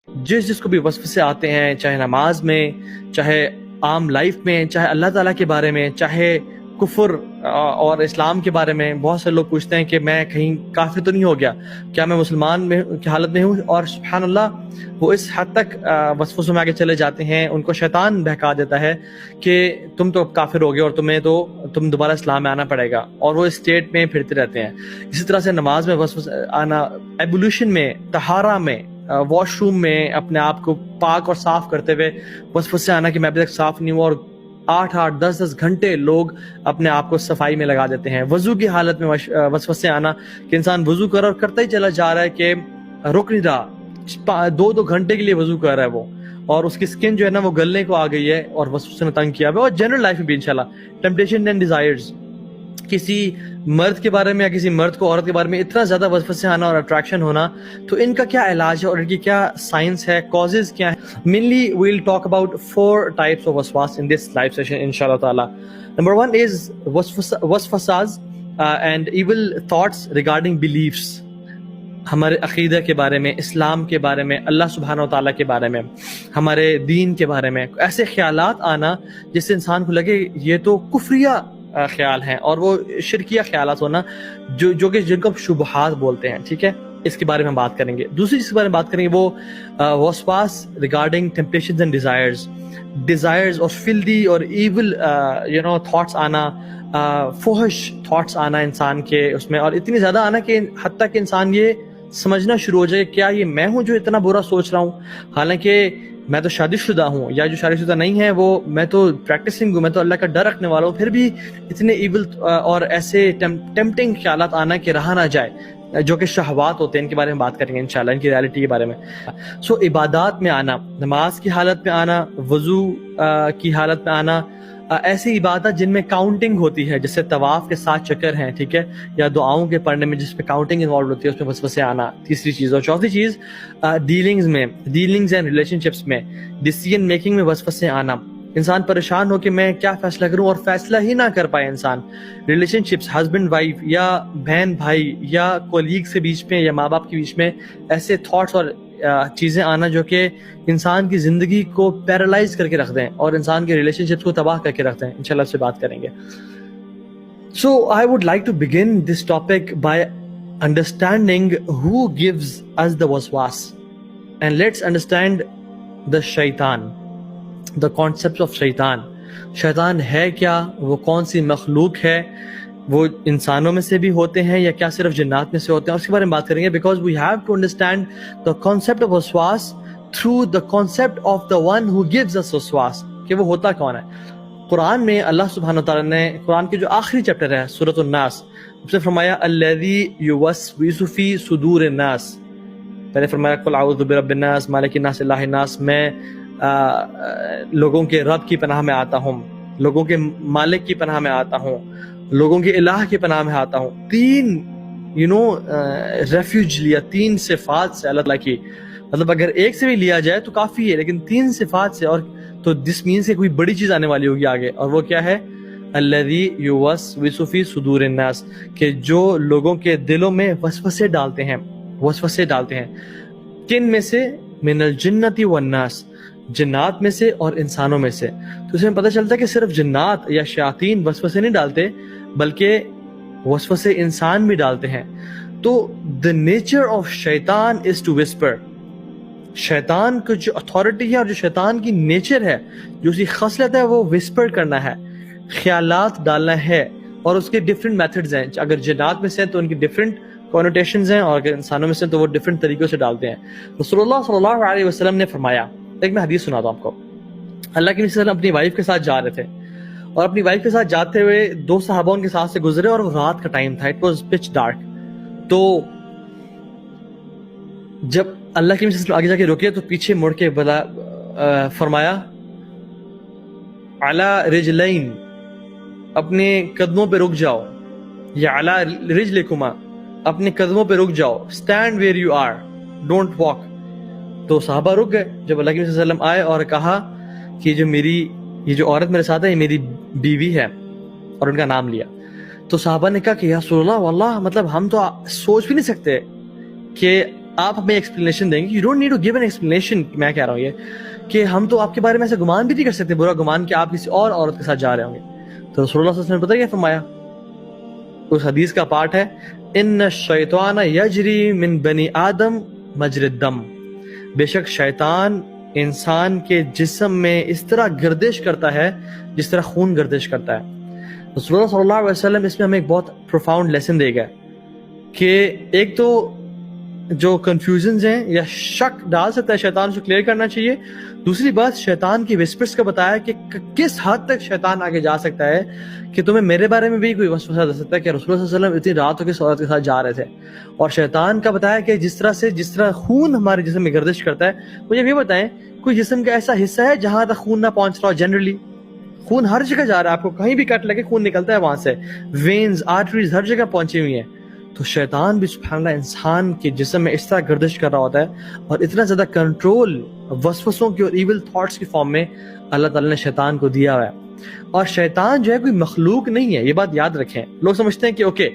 جس کو بھی وسوسے آتے ہیں، چاہے نماز میں، چاہے عام لائف میں، چاہے اللہ تعالیٰ کے بارے میں، چاہے کفر اور اسلام کے بارے میں، بہت سے لوگ پوچھتے ہیں کہ میں کہیں کافر تو نہیں ہو گیا، کیا میں مسلمان میں کی حالت میں ہوں؟ اور سبحان اللہ وہ اس حد تک وسوسوں میں آگے چلے جاتے ہیں، ان کو شیطان بہکا دیتا ہے کہ تم تو کافر ہو گئے اور تم دوبارہ اسلام میں آنا پڑے گا، اور وہ اسٹیٹ میں پھرتے رہتے ہیں۔ اسی طرح سے نماز میں وسوسہ آنا، ایبولیوشن میں، طہارہ میں، واش روم میں اپنے آپ کو پاک اور صاف کرتے ہوئے وسوسے آنا کہ میں ابھی تک صاف نہیں ہوں، اور 8 10 گھنٹے لوگ اپنے آپ کو صفائی میں لگا دیتے ہیں۔ وضو کی حالت میں وسوسے آنا کہ انسان وضو کر اور کرتا ہی چلا جا رہا ہے کہ رک نہیں رہا، 2 گھنٹے کے لیے وضو کر رہا ہے وہ، اور اس کی سکن جو ہے نا وہ گلنے کو آ گئی ہے اور وسوسے نے تنگ کیا ہے۔ اور جنرل لائف میں بھی انشاءاللہ ٹیمپٹیشن اینڈ ڈیزائرز، کسی مرد کے بارے میں یا کسی مرد کو عورت کے بارے میں اتنا زیادہ وسوسے آنا اور اٹریکشن ہونا، تو ان کا کیا علاج ہے اور ان کی کیا سائنس ہے، کازز کیا ہے؟ Mainly we'll talk about 4 types of waswas in this live session inshallah ta'ala. Number 1 is waswasas and evil thoughts regarding beliefs، ہمارے عقیدہ کے بارے میں، اسلام کے بارے میں، اللہ سبحانہ و تعالیٰ کے بارے میں، ہمارے دین کے بارے میں ایسے خیالات آنا جس سے انسان کو لگے یہ تو کفریہ خیال ہیں، اور وہ شرکیہ خیالات ہونا جو کہ جن کو شبہات بولتے ہیں، ٹھیک ہے؟ اس کے بارے میں ہم بات کریں گے۔ دوسری چیز کے بارے میں بات کریں گے وہ وسواس ریگارڈنگ ٹیمپٹیشنز اینڈ ڈیزائرز اور فلدی اور ایول تھاٹس آنا، فحش تھاٹس آنا انسان کے اس میں، اور اتنی زیادہ آنا کہ حتیٰ کہ انسان یہ سمجھنا شروع ہو جائے کیا یہ میں ہوں جو اتنا برا سوچ رہا ہوں، حالانکہ میں تو شادی شدہ ہوں، یا جو شادی شدہ نہیں ہے وہ میں تو پریکٹسنگ ہوں، میں تو اللہ کا ڈر رکھنے والا ہوں، پھر بھی اتنے ایول اور ایسے ٹیمپٹنگ خیالات آنا کہ رہا نہ جائے، جو کہ شہوات ہوتے ہیں، ان کے بارے میں بات کریں گے انشاءاللہ، ان کی ریالٹی کے بارے میں۔ سو عبادات میں آنا، نماز کی حالت میں آنا، وضو کی حالت میں آنا، ایسی عبادت جن میں کاؤنٹنگ ہوتی ہے، جیسے طواف کے 7 چکر ہیں، ٹھیک ہے، یا دعاؤں کے پڑھنے میں جس پہ کاؤنٹنگ انوالو ہوتی ہے اس میں وسوسے آنا، تیسری چیز۔ اور چوتھی چیز ڈیلنگز اینڈ ریلیشن شپس میں، ڈیسیژن میکنگ میں وسوسے آنا، انسان پریشان ہو کہ میں کیا فیصلہ کروں اور فیصلہ ہی نہ کر پائے انسان۔ ریلیشن شپس، ہسبینڈ وائف یا بہن بھائی یا کولیگز کے بیچ میں یا ماں باپ کے بیچ میں ایسے تھاٹس اور چیزیں آنا جو کہ انسان کی زندگی کو پیرالائز کر کے رکھ دیں اور انسان کے ریلیشن شپس کو تباہ کر کے رکھ دیں، انشاءاللہ اس سے بات کریں گے۔ So I would like to begin this topic by understanding who gives us the waswas, and let's understand the shaitan, the concepts of shaitan. شیطان ہے کیا، وہ کون سی مخلوق ہے، وہ انسانوں میں سے بھی ہوتے ہیں یا کیا صرف جنات میں سے ہوتے ہیں، اور اس کے بارے میں بات کریں گے، because we have to understand the concept of waswas through the concept of the one who gives us waswas، کہ وہ ہوتا کون ہے۔ قرآن میں اللہ سبحانہ وتعالیٰ نے قرآن کے جو آخری چیپٹر ہے سورۃ الناس، اس نے فرمایا الذی یوسوس فی صدور الناس، پہلے فرمایا قل اعوذ برب الناس مالک الناس الہ الناس، میں لوگوں کے رب کی پناہ میں آتا ہوں، لوگوں کے مالک کی پناہ میں آتا ہوں، لوگوں کے الہ کی پناہ میں آتا ہوں۔ 3 ریفیوج لیا، 3 صفات سے اللہ تعالیٰ کی، مطلب اگر ایک سے بھی لیا جائے تو کافی ہے، لیکن 3 صفات سے، اور تو دس مینس کہ کوئی بڑی چیز آنے والی ہوگی آگے، اور وہ کیا ہے؟ الذی یوسوس فی صدور الناس، کہ جو لوگوں کے دلوں میں وسوسے ڈالتے ہیں۔ کن میں سے؟ من الجنۃ والناس، جنات میں سے اور انسانوں میں سے۔ تو اس میں پتہ چلتا ہے کہ صرف جنات یا شیاطین وسوسے نہیں ڈالتے، بلکہ وسوسے انسان بھی ڈالتے ہیں۔ تو the nature of شیطان is to whisper، شیطان کو جو اتھارٹی ہے اور جو شیطان کی نیچر ہے، جو اس کی خصلت ہے، وہ وسپر کرنا ہے، خیالات ڈالنا ہے، اور اس کے ڈفرینٹ میتھڈز ہیں۔ اگر جنات میں سے تو ان کی ڈفرینٹ کونوٹیشنز ہیں، اور اگر انسانوں میں سے تو وہ ڈفرینٹ طریقوں سے ڈالتے ہیں۔ رسول اللہ صلی اللہ علیہ وسلم نے فرمایا، ایک میں حدیث سناتا ہوں آپ کو، اللہ کے نبی صلی اللہ علیہ وسلم اپنی وائف کے ساتھ جا رہے تھے، اور اپنی وائف کے ساتھ جاتے ہوئے 2 صحابہ ان کے ساتھ سے گزرے، اور وہ رات کا ٹائم تھا، اٹ واز پچ ڈارک۔ تو جب اللہ کے نبی صلی اللہ علیہ وسلم آگے جا کے رکے تو پیچھے مڑ کے فرمایا علی رجلین، اپنے قدموں پہ رک جاؤ، یا علی رجلکما، اپنے قدموں پہ رک جاؤ، stand where you are, don't walk. تو صحابہ رک گئے۔ جب اللہ کے نبی صلی اللہ علیہ وسلم آئے اور کہا کہ یہ جو عورت میرے ساتھ ہے یہ میری بیوی ہے، اور ان کا نام لیا، تو صحابہ نے کہا کہ یا رسول اللہ واللہ، مطلب ہم تو سوچ بھی نہیں سکتے کہ آپ ہمیں ایکسپلینیشن دیں گے. You don't need to give an explanation. میں کہہ رہا ہوں یہ کہ ہم تو آپ کے بارے میں ایسا گمان بھی نہیں کر سکتے, برا گمان, کہ آپ کسی اور عورت کے ساتھ جا رہے ہوں گے. تو رسول اللہ صلی اللہ علیہ وسلم نے پتہ کیا فرمایا؟ اس حدیث کا پارٹ ہے ان الشیطان یجری من بنی آدم مجری الدم. بے شک شیطان انسان کے جسم میں اس طرح گردش کرتا ہے جس طرح خون گردش کرتا ہے. رسول اللہ صلی اللہ علیہ وسلم اس میں ہمیں ایک بہت پروفاؤنڈ لیسن دے گا کہ ایک تو جو کنفیوژنز ہیں یا شک ڈال سکتا ہے شیطان, اس کو کلیئر کرنا چاہیے. دوسری بات, شیطان کی وسپرز کا بتایا کہ کس حد تک شیطان آگے جا سکتا ہے کہ تمہیں میرے بارے میں بھی کوئی وسوسہ دے سکتا ہے کہ رسول اللہ صلی اللہ علیہ وسلم اتنی رات ہو کے عورت کے ساتھ جا رہے تھے. اور شیطان کا بتایا کہ جس طرح خون ہمارے جسم میں گردش کرتا ہے. مجھے یہ بتائیں, کوئی جسم کا ایسا حصہ ہے جہاں تک خون نہ پہنچ رہا ہو؟ جنرلی خون ہر جگہ جا رہا ہے, آپ کو کہیں بھی کٹ لگے خون نکلتا ہے وہاں سے, وینز, آرٹریز ہر جگہ پہنچی ہوئی ہیں. تو شیطان بھی سبحان اللہ انسان کے جسم میں اس طرح گردش کر رہا ہوتا ہے, اور اتنا زیادہ کنٹرول وسوسوں کی اور ایول تھاٹس کی فارم میں اللہ تعالیٰ نے شیطان کو دیا ہوا ہے. اور شیطان جو ہے کوئی مخلوق نہیں ہے, یہ بات یاد رکھیں. لوگ سمجھتے ہیں کہ اوکے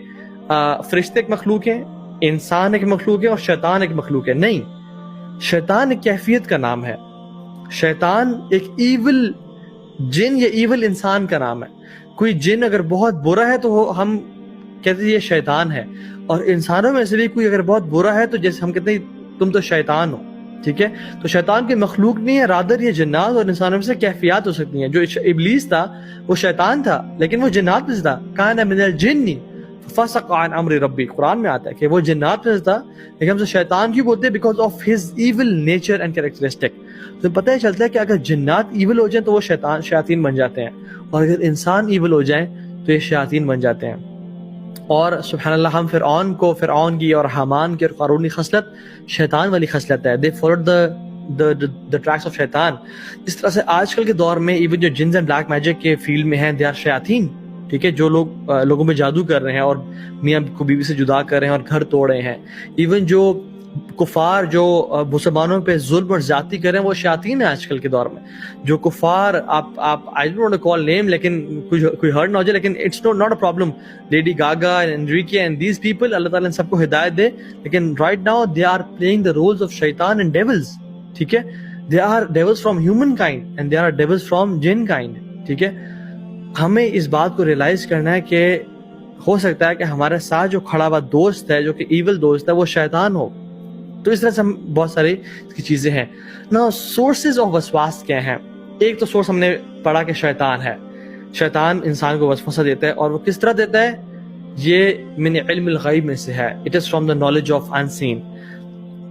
فرشتے ایک مخلوق ہیں, انسان ایک مخلوق ہے اور شیطان ایک مخلوق ہے. نہیں, شیطان ایک کیفیت کا نام ہے. شیطان ایک ایول جن یا ایول انسان کا نام ہے. کوئی جن اگر بہت برا ہے تو ہم کہتے ہیں یہ شیطان ہے, اور انسانوں میں سے بھی کوئی اگر بہت برا ہے تو جیسے ہم کہتے ہیں تم تو شیطان ہو. ٹھیک ہے, تو شیطان کی مخلوق نہیں ہے, رادر یہ جنات اور انسانوں میں سے کیفیات ہو سکتی ہیں. جو ابلیس تھا وہ شیطان تھا لیکن وہ جنات میں سے تھا. کان من الجن ففسق عن امر ربی, قرآن میں آتا ہے کہ وہ جنات میں سے تھا, لیکن ہم سے شیطان کیوں بولتے ہیں؟ Because of his evil nature and characteristic. تو پتہ ہی چلتا ہے کہ اگر جنات ایول ہو جائیں تو وہ شیاطین بن جاتے ہیں, اور اگر انسان ایول ہو جائیں تو یہ شیاطین بن جاتے ہیں. اور سبحان اللہ, ہم فرعون کی اور حامان کی اور قارون کی خصلت شیطان والی خصلت ہے. دے فالوڈ the tracks of شیطان. جس طرح سے آج کل کے دور میں ایون جو جنز اینڈ بلیک میجک کے فیلڈ میں ہیں, دے آر شیاطین. ٹھیک ہے, جو لوگ لوگوں میں جادو کر رہے ہیں اور میاں کو بیوی سے جدا کر رہے ہیں اور گھر توڑ رہے ہیں. ایون جو کفار جو مسلمانوں پہ ظلم اور زیادتی کر رہے ہیں وہ شیاطین ہیں آج کل کے دور میں. جو کفار آپ I don't want to call name, لیکن کوئی ہرٹ نہ ہو جائے, لیکن it's not a problem. Lady Gaga and انریکے and these people, اللہ تعالیٰ ان سب کو ہدایت دے, لیکن right now they are playing the roles of شیطان and devils. ٹھیک ہے, they are devils from human kind and they are devils from jinn kind. ٹھیک ہے, ہمیں اس بات کو ریئلائز کرنا ہے کہ ہو سکتا ہے کہ ہمارے ساتھ جو کھڑا ہوا دوست ہے, جو کہ ایول دوست ہے, وہ شیطان ہو. تو اس طرح سے ہم بہت ساری اس کی چیزیں ہیں. نا سورسز آف وسواس کیا ہیں؟ ایک تو سورس ہم نے پڑھا کہ شیطان ہے. شیطان انسان کو وسوسہ دیتا ہے, اور وہ کس طرح دیتا ہے؟ یہ من علم الغیب میں سے ہے. It is from the knowledge of unseen.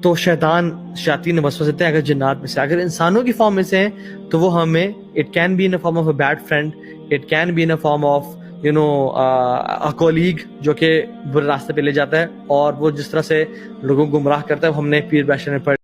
تو شیاطین وسوسہ دیتے ہیں اگر جنات میں سے. اگر انسانوں کی فارم میں سے ہیں تو وہ ہمیں it can be in a form of a bad friend, it can be in a form of colleague جو کہ برے راستے پہ لے جاتا ہے, اور وہ جس طرح سے لوگوں کو گمراہ کرتا ہے. ہم نے پیر بیشر میں پڑھ